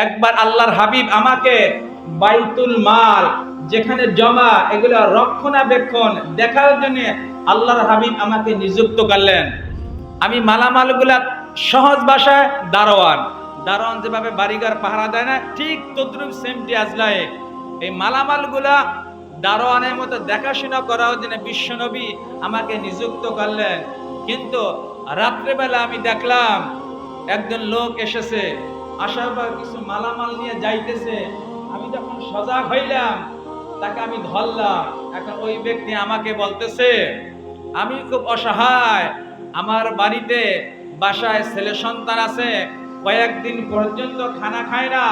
একবার আল্লাহর হাবিব আমাকে বাইতুল মাল যেখানে জমা এগুলো রক্ষণাবেক্ষণ দেখার জন্য আল্লাহর হাবিব আমাকে নিযুক্ত করলেন। আমি মালামালগুলা সহজ ভাষায় দারোয়ান, দারোয়ান যেভাবে বাড়িঘর পাহারা দেয় না, ঠিক তদ্রুপ সেমটি আজলাই এই মালামালগুলা দারোয়ানের মতো দেখাশোনা করার জন্য বিশ্বনবী আমাকে নিযুক্ত করলেন। কিন্তু রাত্রেবেলা আমি দেখলাম একজন লোক এসেছে, আসার পর কিছু মালামাল নিয়ে যাইতেছে। আমি যখন সজাগ হইলাম তাকে আমি ধরলাম। এখন ওই ব্যক্তি আমাকে বলতেছে, আমি খুব অসহায়, আমার বাড়িতে বাসায় ছেলে সন্তান আছে, কয়েকদিন পর্যন্ত খানা খায় না,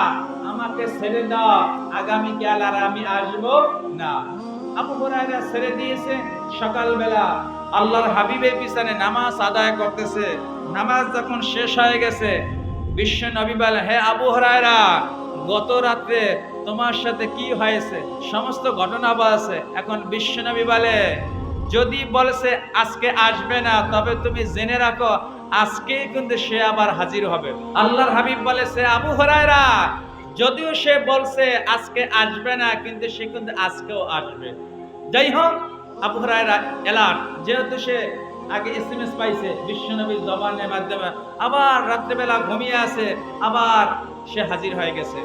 আমাকে ছেড়ে দাও, আগামীকাল আর আমি আসবো না। আবু হুরায়রা ছেড়ে দিয়েছে। সকালবেলা আল্লাহর হাবিবের পিছনে নামাজ আদায় করতেছে। নামাজ যখন শেষ হয়ে গেছে, বিশ্ব নবী বলে, হে আবু হুরায়রা, গত রাতে তোমার সাথে কি হয়েছে? সমস্ত ঘটনা বলছে। এখন বিশ্ব নবী বলে, যদি বলছে আজকে আসবে না, তবে তুমি জেনে রাখো আজকে কিন্তু সে আবার হাজির হবে। আল্লাহর হাবিব বলেছে, আবু হুরায়রা, যদিও সে বলছে আজকে আসবে না, কিন্তু সে কিন্তু আজকেও আসবে। যাই হোক, আবু হুরায়রা এলার্ট, যেহেতু সে আগে এসএমএস পাইছে বিশ্বনবীর জবানের মাধ্যমে, আবার রাত্রেবেলা ঘুমিয়ে আছে, আবার সে হাজির হয়ে গেছে।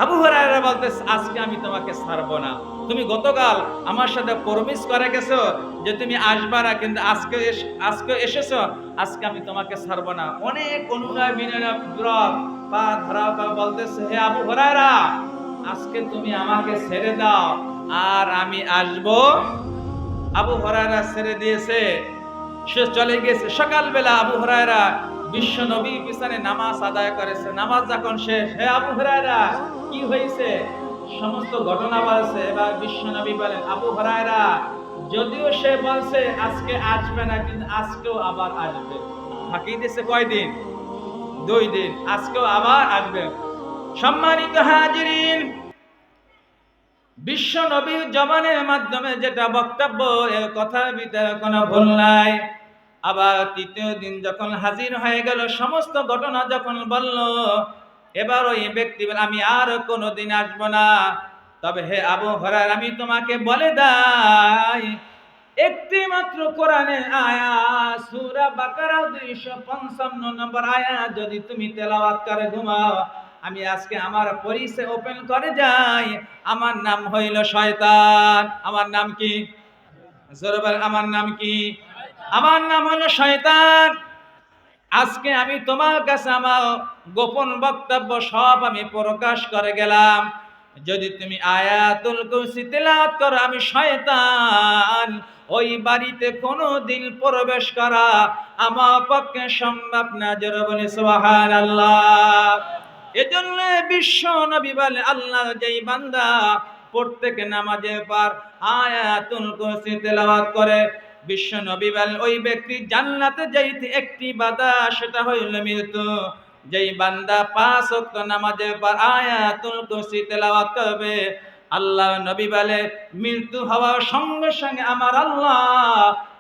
আবু হুরায়রা বলতেছে, আজকে আমি তোমাকে ছাড়বো না। তুমি গতকাল আমার সাথে প্রমিস করে গেছো যে তুমি আসবা না, কিন্তু আজকে এসেছো, আজকে আমি তোমাকে ছাড়বো না। অনেক অনুনয় বিনয় পা ধরা বলতেছে, হে আবু হুরায়রা, আজকে তুমি আমাকে ছেড়ে দাও, আর আমি আসবো। আবু হুরায়রা ছেড়ে দিয়েছে, সে চলে গেছে। সকালবেলা আবু হুরায়রা বিশ্ব নবীর পিছনে নামাজ আদায় করেছে। নামাজ যখন শেষ, হে আবু হুরায়রা, কি হয়েছে? সমস্ত ঘটনা বলছে। এবার বিশ্ব নবী বলেন, আবু হুরায়রা, যদিও সে বলছে আজকে আসবে না, কিন্তু আজকেও আবার আসবে। ফাঁকি দিয়েছে কয়দিন? 2 দিন। আজকেও আবার আসবে। সম্মানিত হাজিরিন, বিশ্ব নবীর জবানের মাধ্যমে যেটা বক্তব্য, এর কথার ভিতরে কোনো ভুল নাই। আবার তৃতীয় দিন যখন হাজির হয়ে গেল, সমস্ত ঘটনা যখন বলল, এবার ওই ব্যক্তি বলে, আমি আর কোনোদিন আসবো না। তবে হে আবু হুরায়রা, আমি তোমাকে বলে দেই, একটি মাত্র কোরআনের আয়াত, সূরা বাকারা 255 নম্বর আয়াত যদি তুমি তেলাওয়াত করে ঘুমাও, আমি আজকে আমার পরিচয় ওপেন করে যাই, আমার নাম হইল শয়তান। আমার নাম কি? জোরে বলেন, আমার নাম কি? আমার নাম হলো শয়তান। আজকে আমি তোমার কাছে আমার গোপন বক্তব্য সব আমি প্রকাশ করে গেলাম। যদি তুমি আয়াতুল কুরসি তেলাওয়াত করো, আমি শয়তান ওই বাড়িতে কোনোদিন প্রবেশ করা আমার পক্ষে সম্ভব না। জোরে বলি সুবহানাল্লাহ। এজন্য বিশ্ব নবী বলে, আল্লাহ যেই বান্দা প্রত্যেক নামাজের পর আয়াতুল কুরসি তেলাওয়াত করে, বিশ্ব নবী বলেন, ওই ব্যক্তি জান্নাতে যাইতে একটি বাধা, সেটা হইল মৃত্যু। যেই বান্দা 5 ওয়াক্ত নামাজের পর আয়াতুল কুরসি তেলাওয়াত করবে, আল্লাহ নবী বলে, মৃত্যু হওয়ার সঙ্গে সঙ্গে আমার আল্লাহ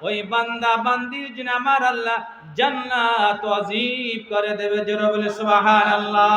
ওই বান্দা বান্দির জন্য আমার আল্লাহ জান্নাত ওয়াজিব করে দেবে। জোরে বলে সুবহানাল্লাহ।